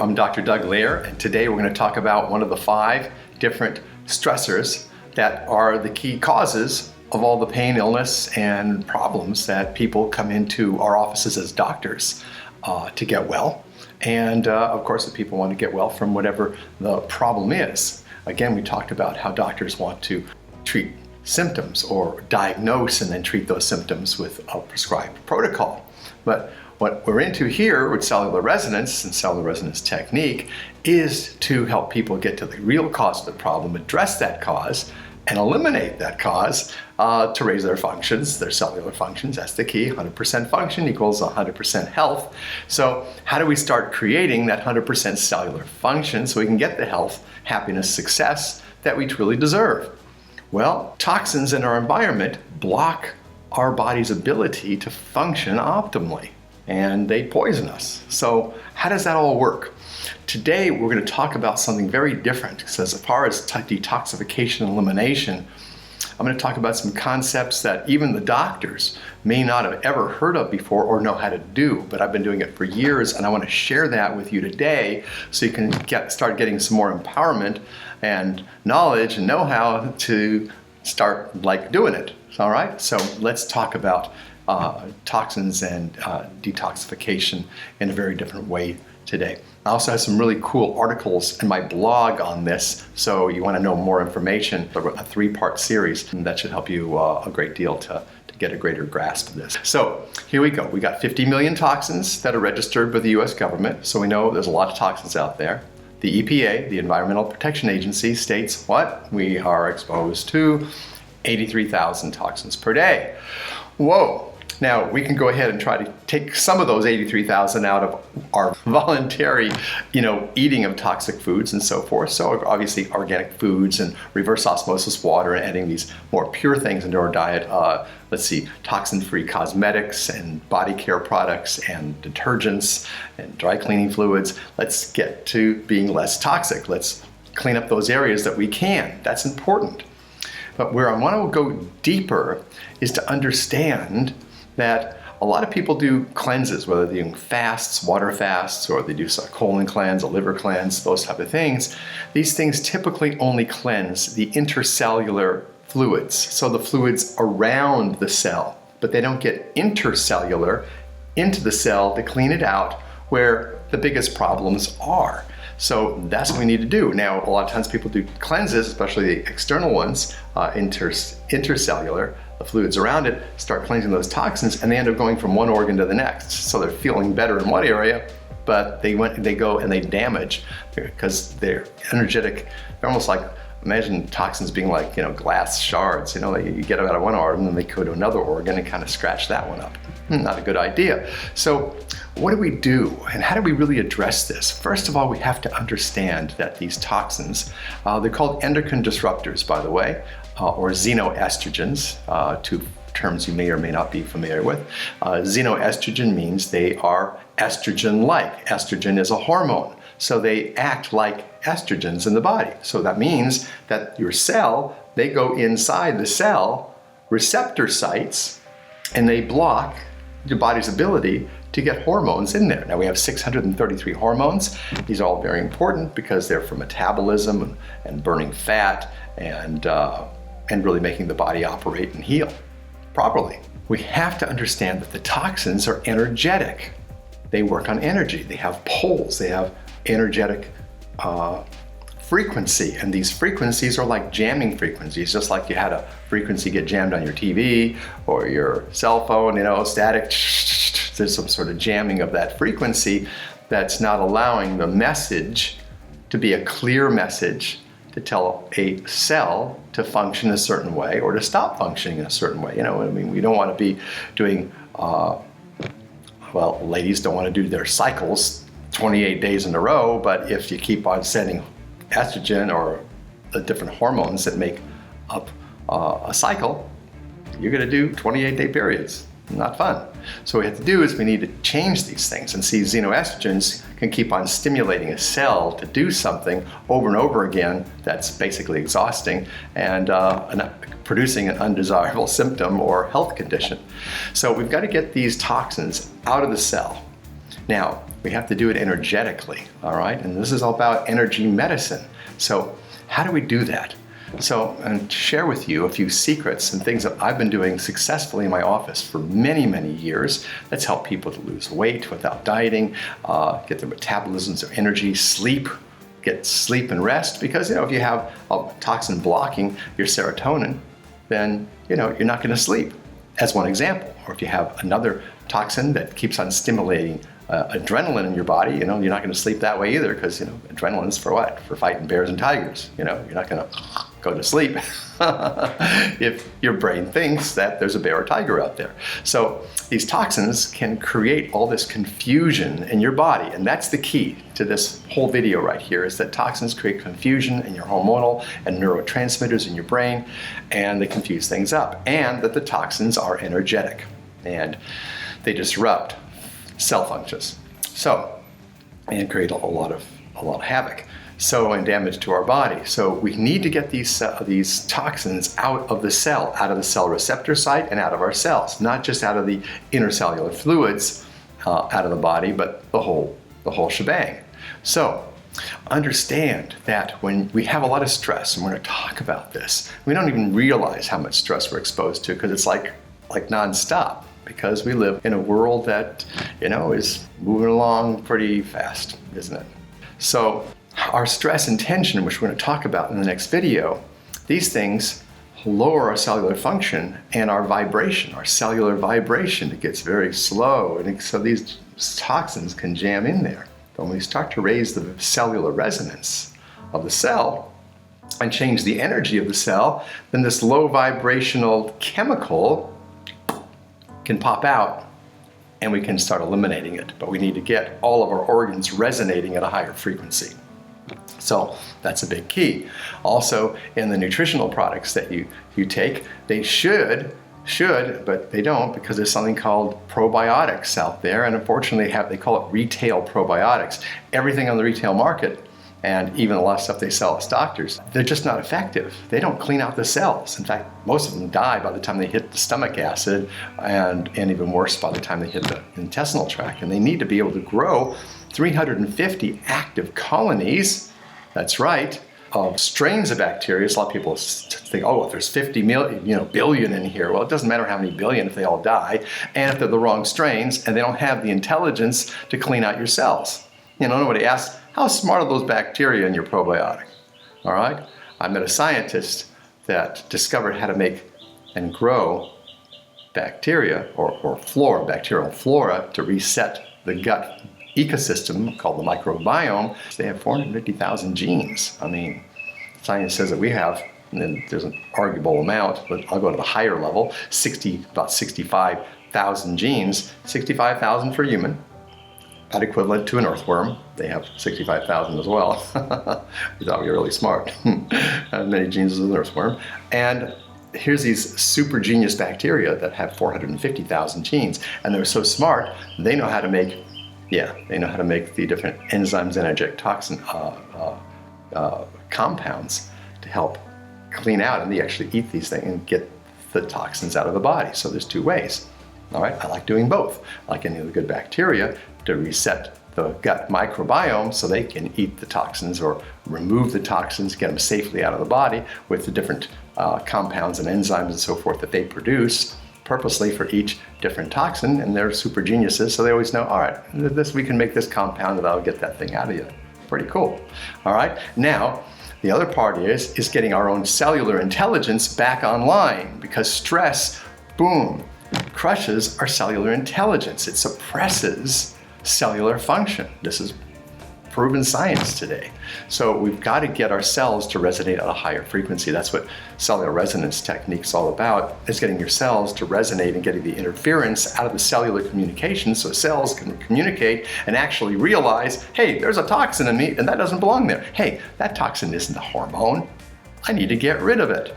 I'm Dr. Doug Lehr, and today we're going to talk about one of the 5 different stressors that are the key causes of all the pain, illness, and problems that people come into our offices as doctors to get well. And of course, the people want to get well from whatever the problem is. Again, we talked about how doctors want to treat symptoms or diagnose and then treat those symptoms with a prescribed protocol. But what we're into here with cellular resonance and cellular resonance technique is to help people get to the real cause of the problem, address that cause, and eliminate that cause to raise their functions, their cellular functions. That's the key. 100% function equals 100% health. So how do we start creating that 100% cellular function so we can get the health, happiness, success that we truly deserve? Well, toxins in our environment block our body's ability to function optimally, and they poison us. So how does that all work? Today, we're going to talk about something very different, because as far as detoxification and elimination, I'm going to talk about some concepts that even the doctors may not have ever heard of before or know how to do, but I've been doing it for years, and I want to share that with you today so you can start getting some more empowerment and knowledge and know-how to start doing it. All right, so let's talk about toxins and detoxification in a very different way today. I also have some really cool articles in my blog on this, so you want to know more information, a 3-part series, and that should help you a great deal to get a greater grasp of this. So here we go. We got 50 million toxins that are registered with the US government, so we know there's a lot of toxins out there. The EPA, the Environmental Protection Agency, states what? We are exposed to 83,000 toxins per day. Whoa. Now, we can go ahead and try to take some of those 83,000 out of our voluntary, eating of toxic foods and so forth. So obviously organic foods and reverse osmosis water and adding these more pure things into our diet. Toxin-free cosmetics and body care products and detergents and dry cleaning fluids. Let's get to being less toxic. Let's clean up those areas that we can. That's important. But where I want to go deeper is to understand that a lot of people do cleanses, whether they're doing fasts, water fasts, or they do a colon cleanse, a liver cleanse, those type of things. These things typically only cleanse the intercellular fluids, so the fluids around the cell, but they don't get intercellular into the cell to clean it out where the biggest problems are. So that's what we need to do. Now, a lot of times people do cleanses, especially the external ones, intercellular, the fluids around it, start cleansing those toxins, and they end up going from one organ to the next. So they're feeling better in one area, but they go and they damage because they're energetic. They're almost like, imagine toxins being like, glass shards. You get them out of one organ and they go to another organ and kind of scratch that one up. Not a good idea. So what do we do, and how do we really address this? First of all, we have to understand that these toxins, they're called endocrine disruptors, by the way, or xenoestrogens, 2 terms you may or may not be familiar with. Xenoestrogen means they are estrogen-like. Estrogen is a hormone, so they act like estrogens in the body. So that means that your cell, they go inside the cell receptor sites, and they block your body's ability to get hormones in there. Now we have 633 hormones. These are all very important because they're for metabolism and burning fat and really making the body operate and heal properly. We have to understand that the toxins are energetic. They work on energy. They have poles. They have energetic frequency, and these frequencies are like jamming frequencies, just like you had a frequency get jammed on your TV or your cell phone, static. There's some sort of jamming of that frequency that's not allowing the message to be a clear message to tell a cell to function a certain way or to stop functioning in a certain way. We don't want to be doing, ladies don't want to do their cycles 28 days in a row, but if you keep on sending estrogen or the different hormones that make up a cycle, you're going to do 28-day periods. Not fun. So what we have to do is we need to change these things, and see, xenoestrogens can keep on stimulating a cell to do something over and over again that's basically exhausting and producing an undesirable symptom or health condition. So we've got to get these toxins out of the cell. Now, We have to do it energetically, all right? And this is all about energy medicine. So how do we do that? So I'm going to share with you a few secrets and things that I've been doing successfully in my office for many, many years that's helped people to lose weight without dieting, get their metabolisms, their energy, get sleep and rest. Because, if you have a toxin blocking your serotonin, then, you're not going to sleep, as one example. Or if you have another toxin that keeps on stimulating adrenaline in your body, you're not going to sleep that way either, because adrenaline's for what? For fighting bears and tigers. You're not going to go to sleep if your brain thinks that there's a bear or tiger out there. So these toxins can create all this confusion in your body, and that's the key to this whole video right here, is that toxins create confusion in your hormonal and neurotransmitters in your brain, and they confuse things up, and that the toxins are energetic and they disrupt cell functions, and create a lot of havoc, and damage to our body. So we need to get these toxins out of the cell, out of the cell receptor site, and out of our cells, not just out of the intercellular fluids out of the body, but the whole shebang. So understand that when we have a lot of stress, and we're going to talk about this, we don't even realize how much stress we're exposed to, because it's like nonstop. Because we live in a world that, is moving along pretty fast, isn't it? So our stress and tension, which we're going to talk about in the next video, these things lower our cellular function and our vibration, our cellular vibration. It gets very slow, and so these toxins can jam in there. But when we start to raise the cellular resonance of the cell and change the energy of the cell, then this low vibrational chemical can pop out, and we can start eliminating it. But we need to get all of our organs resonating at a higher frequency. So that's a big key. Also, in the nutritional products that you take, they should, but they don't, because there's something called probiotics out there, and unfortunately they call it retail probiotics. Everything on the retail market, and even a lot of stuff they sell as doctors, they're just not effective. They don't clean out the cells. In fact, most of them die by the time they hit the stomach acid, and even worse by the time they hit the intestinal tract. And they need to be able to grow 350 active colonies, that's right, of strains of bacteria. So a lot of people think, if there's 50 billion in here. Well, it doesn't matter how many billion if they all die, and if they're the wrong strains, and they don't have the intelligence to clean out your cells. Nobody asks, how smart are those bacteria in your probiotic? All right? I met a scientist that discovered how to make and grow bacteria or flora, bacterial flora, to reset the gut ecosystem called the microbiome. They have 450,000 genes. I mean, science says that we have, and then there's an arguable amount, but I'll go to the higher level, about 65,000 genes, 65,000 for human. That equivalent to an earthworm. They have 65,000 as well. We thought we were really smart. As many genes as an earthworm. And here's these super genius bacteria that have 450,000 genes. And they're so smart, they know how to make the different enzymes and energetic toxin compounds to help clean out. And they actually eat these things and get the toxins out of the body. So there's two ways. All right, I like doing both. I like any of the good bacteria to reset the gut microbiome so they can eat the toxins or remove the toxins, get them safely out of the body with the different compounds and enzymes and so forth that they produce purposely for each different toxin. And they're super geniuses, so they always know, all right, we can make this compound that'll get that thing out of you. Pretty cool. All right, now the other part is getting our own cellular intelligence back online, because stress, boom, crushes our cellular intelligence. It suppresses cellular function. This is proven science today. So we've got to get our cells to resonate at a higher frequency. That's what cellular resonance technique's all about, is getting your cells to resonate and getting the interference out of the cellular communication so cells can communicate and actually realize, hey, there's a toxin in me and that doesn't belong there. Hey, that toxin isn't a hormone. I need to get rid of it.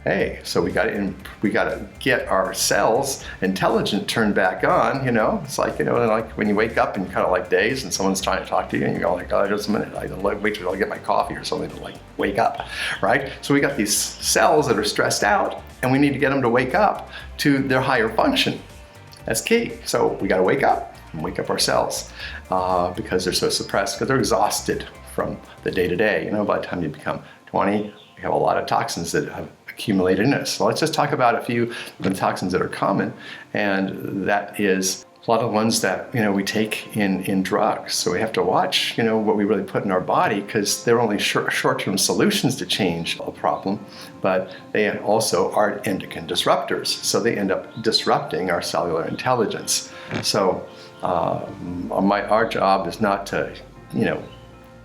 Hey, so we got to get our cells intelligent turned back on. It's like like when you wake up and you kind of like dazed and someone's trying to talk to you and you go like, oh, just a minute, I wait till I get my coffee or something to wake up, right? So we got these cells that are stressed out, and we need to get them to wake up to their higher function. That's key. So we got to wake up. and wake up our cells because they're so suppressed, because they're exhausted from the day-to-day. You know, by the time you become 20, we have a lot of toxins that have accumulated in us. So let's just talk about a few of the toxins that are common, and that is a lot of ones that, you know, we take in drugs. So we have to watch, you know, what we really put in our body, because they're only short-term solutions to change a problem, but they also are endocrine disruptors. So they end up disrupting our cellular intelligence. So our job is not to, you know,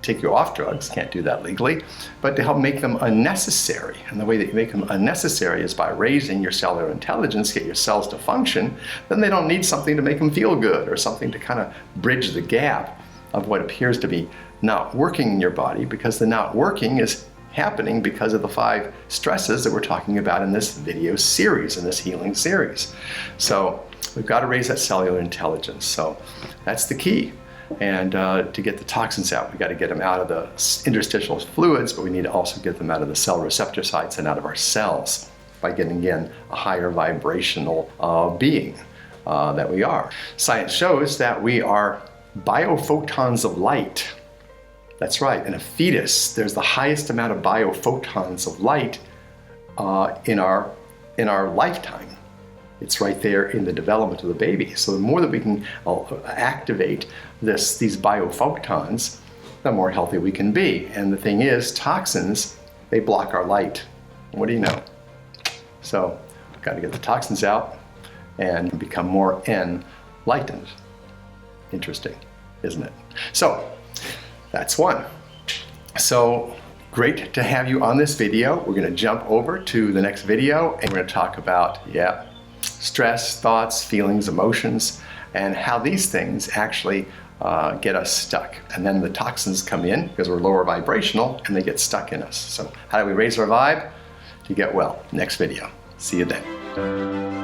take you off drugs, can't do that legally, but to help make them unnecessary. And the way that you make them unnecessary is by raising your cellular intelligence, get your cells to function. Then they don't need something to make them feel good, or something to kind of bridge the gap of what appears to be not working in your body, because the not working is happening because of the 5 stresses that we're talking about in this video series, in this healing series. So we've got to raise that cellular intelligence. So that's the key. And to get the toxins out, we got to get them out of the interstitial fluids, but we need to also get them out of the cell receptor sites and out of our cells by getting, again, a higher vibrational being that we are. Science shows that we are biophotons of light. That's right. In a fetus, there's the highest amount of biophotons of light in our lifetime. It's right there in the development of the baby. So the more that we can activate these biophotons, the more healthy we can be. And the thing is, toxins, they block our light. What do you know? So we've got to get the toxins out and become more enlightened. Interesting, isn't it? So that's one. So great to have you on this video. We're going to jump over to the next video, and we're going to talk about, stress, thoughts, feelings, emotions, and how these things actually get us stuck. And then the toxins come in because we're lower vibrational, and they get stuck in us. So how do we raise our vibe to get well? Next video. See you then.